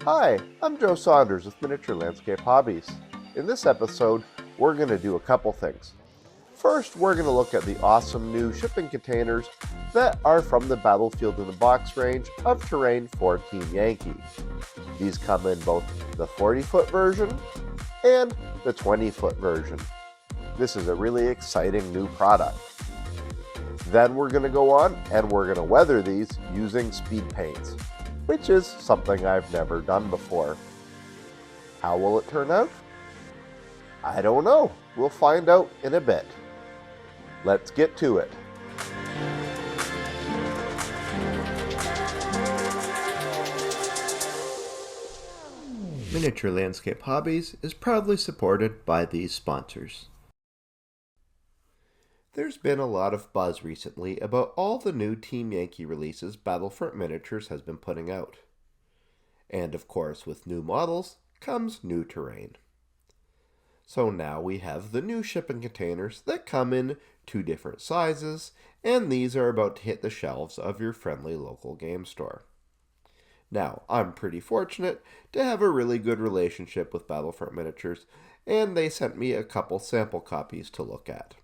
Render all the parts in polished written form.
Hi, I'm Joe Saunders with Miniature Landscape Hobbies. In this episode, we're going to do a couple things. First, we're going to look at the awesome new shipping containers that are from the Battlefield in the Box range of terrain for Team Yankee. These come in both the 40-foot version and the 20-foot version. This is a really exciting new product. Then we're going to go on and we're going to weather these using Speedpaints, which is something I've never done before. How will it turn out? I don't know. We'll find out in a bit. Let's get to it. Miniature Landscape Hobbies is proudly supported by these sponsors. There's been a lot of buzz recently about all the new Team Yankee releases Battlefront Miniatures has been putting out. And of course, with new models comes new terrain. So now we have the new shipping containers that come in 2 different sizes, and these are about to hit the shelves of your friendly local game store. Now, I'm pretty fortunate to have a really good relationship with Battlefront Miniatures, and they sent me a couple sample copies to look at.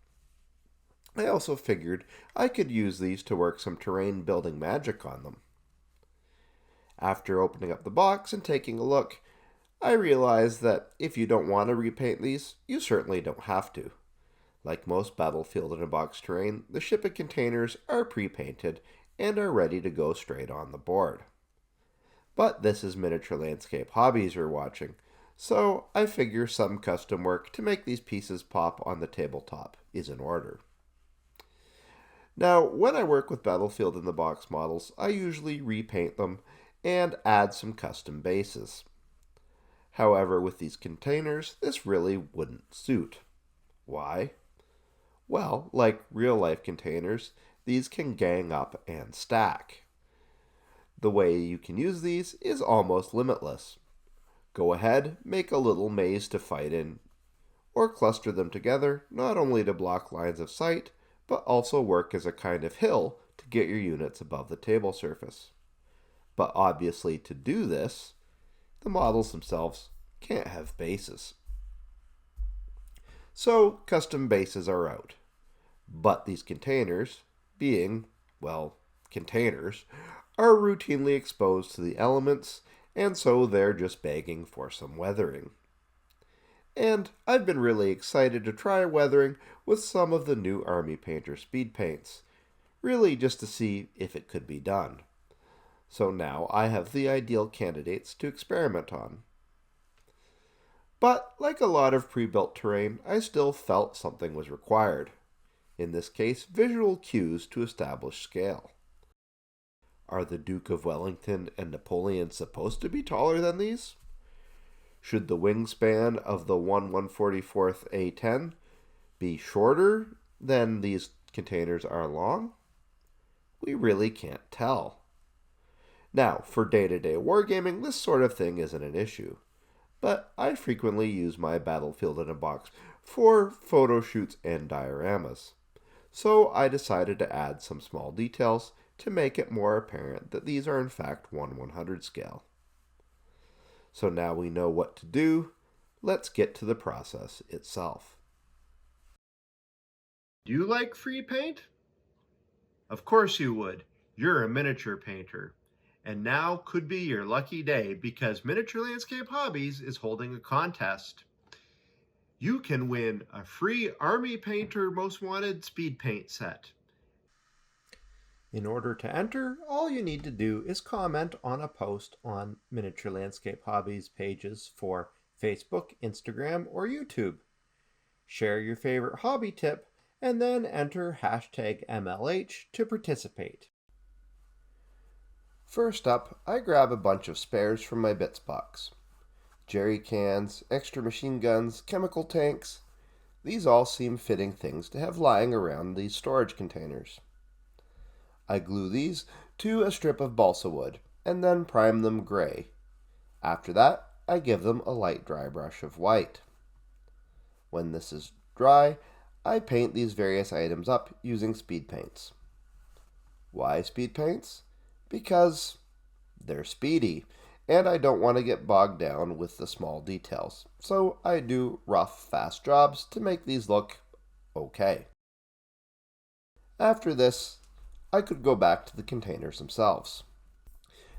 I also figured I could use these to work some terrain building magic on them. After opening up the box and taking a look, I realized that if you don't want to repaint these, you certainly don't have to. Like most Battlefield in a Box terrain, the shipping containers are pre-painted and are ready to go straight on the board. But this is Miniature Landscape Hobbies you're watching, so I figure some custom work to make these pieces pop on the tabletop is in order. Now, when I work with Battlefield in the Box models, I usually repaint them and add some custom bases. However, with these containers, this really wouldn't suit. Why? Well, like real-life containers, these can gang up and stack. The way you can use these is almost limitless. Go ahead, make a little maze to fight in, or cluster them together, not only to block lines of sight, but also work as a kind of hill to get your units above the table surface. But obviously to do this, the models themselves can't have bases. So custom bases are out. But these containers, being, well, containers, are routinely exposed to the elements, and so they're just begging for some weathering. And I've been really excited to try weathering with some of the new Army Painter Speedpaints, really just to see if it could be done. So now I have the ideal candidates to experiment on. But like a lot of pre-built terrain, I still felt something was required. In this case, visual cues to establish scale. Are the Duke of Wellington and Napoleon supposed to be taller than these? Should the wingspan of the 1/144th A10 be shorter than these containers are long? We really can't tell. Now, for day-to-day wargaming, this sort of thing isn't an issue. But I frequently use my Battlefield in a Box for photo shoots and dioramas. So I decided to add some small details to make it more apparent that these are in fact 1/100 scale. So now we know what to do, let's get to the process itself. Do you like free paint? Of course you would. You're a miniature painter. And now could be your lucky day because Miniature Landscape Hobbies is holding a contest. You can win a free Army Painter Most Wanted Speed Paint set. In order to enter, all you need to do is comment on a post on Miniature Landscape Hobbies pages for Facebook, Instagram, or YouTube. Share your favorite hobby tip, and then enter hashtag MLH to participate. First up, I grab a bunch of spares from my bits box. Jerry cans, extra machine guns, chemical tanks. These all seem fitting things to have lying around these storage containers. I glue these to a strip of balsa wood and then prime them gray. After that, I give them a light dry brush of white. When this is dry, I paint these various items up using speed paints. Why speed paints? Because they're speedy, and I don't want to get bogged down with the small details, so I do rough, fast jobs to make these look okay. After this, I could go back to the containers themselves.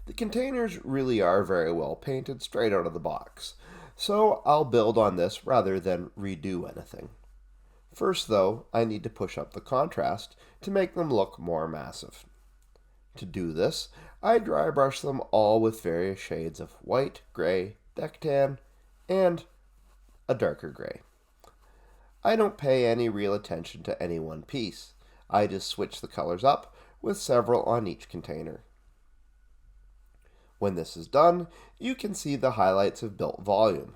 The containers really are very well painted straight out of the box, so I'll build on this rather than redo anything. First though, I need to push up the contrast to make them look more massive. To do this, I dry brush them all with various shades of white, gray, deck tan, and a darker gray. I don't pay any real attention to any one piece. I just switch the colors up with several on each container. When this is done, you can see the highlights of built volume.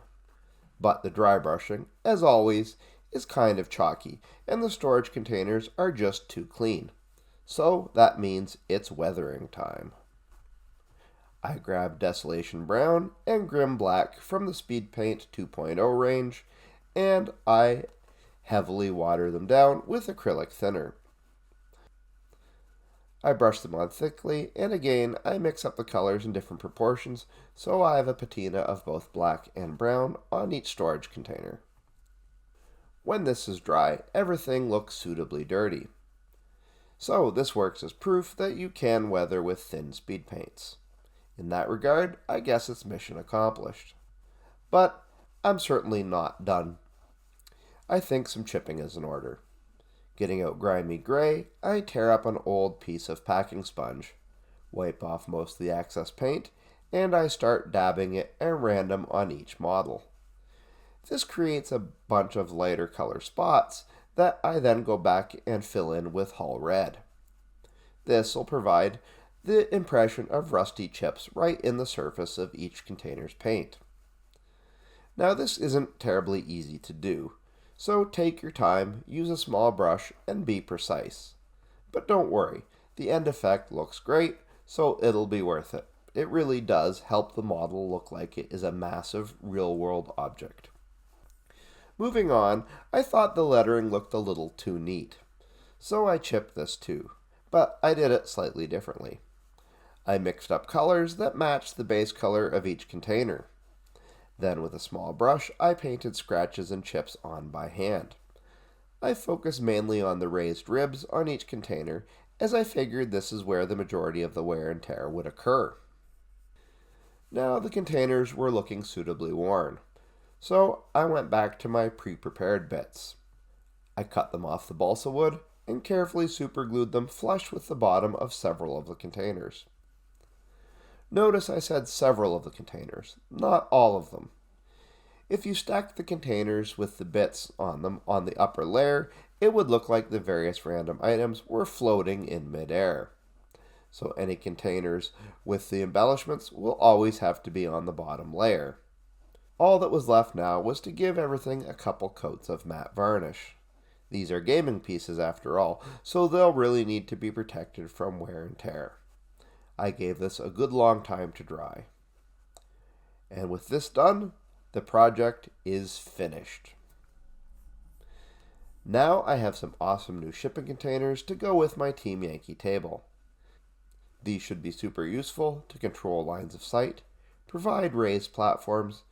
But the dry brushing, as always, is kind of chalky, and the storage containers are just too clean. So that means it's weathering time. I grab Desolation Brown and Grim Black from the Speedpaint 2.0 range, and I heavily water them down with acrylic thinner. I brush them on thickly, and again I mix up the colors in different proportions, so I have a patina of both black and brown on each storage container. When this is dry, everything looks suitably dirty. So this works as proof that you can weather with thin speed paints. In that regard, I guess it's mission accomplished. But I'm certainly not done. I think some chipping is in order. Getting out grimy gray, I tear up an old piece of packing sponge, wipe off most of the excess paint, and I start dabbing it at random on each model. This creates a bunch of lighter color spots that I then go back and fill in with hull red. This will provide the impression of rusty chips right in the surface of each container's paint. Now this isn't terribly easy to do, so take your time, use a small brush, and be precise. But don't worry, the end effect looks great, so it'll be worth it. It really does help the model look like it is a massive real-world object. Moving on, I thought the lettering looked a little too neat, so I chipped this too, but I did it slightly differently. I mixed up colors that matched the base color of each container. Then with a small brush, I painted scratches and chips on by hand. I focused mainly on the raised ribs on each container, as I figured this is where the majority of the wear and tear would occur. Now the containers were looking suitably worn, so I went back to my pre-prepared bits. I cut them off the balsa wood and carefully superglued them flush with the bottom of several of the containers. Notice I said several of the containers, not all of them. If you stacked the containers with the bits on them on the upper layer, it would look like the various random items were floating in midair. So any containers with the embellishments will always have to be on the bottom layer. All that was left now was to give everything a couple coats of matte varnish. These are gaming pieces after all, so they'll really need to be protected from wear and tear. I gave this a good long time to dry. And with this done, the project is finished. Now I have some awesome new shipping containers to go with my Team Yankee table. These should be super useful to control lines of sight, provide raised platforms,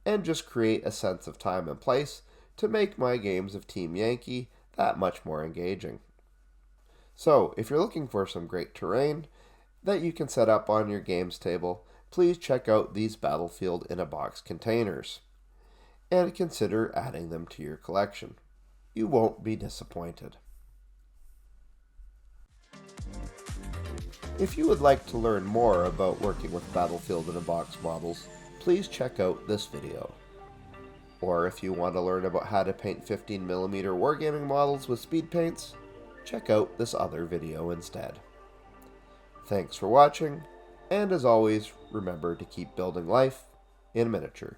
and just create a sense of time and place to make my games of Team Yankee that much more engaging. So, if you're looking for some great terrain that you can set up on your games table, please check out these Battlefield in a Box containers and consider adding them to your collection. You won't be disappointed. If you would like to learn more about working with Battlefield in a Box models, please check out this video. Or if you want to learn about how to paint 15mm Wargaming models with speed paints, check out this other video instead. Thanks for watching, and as always, remember to keep building life in miniature.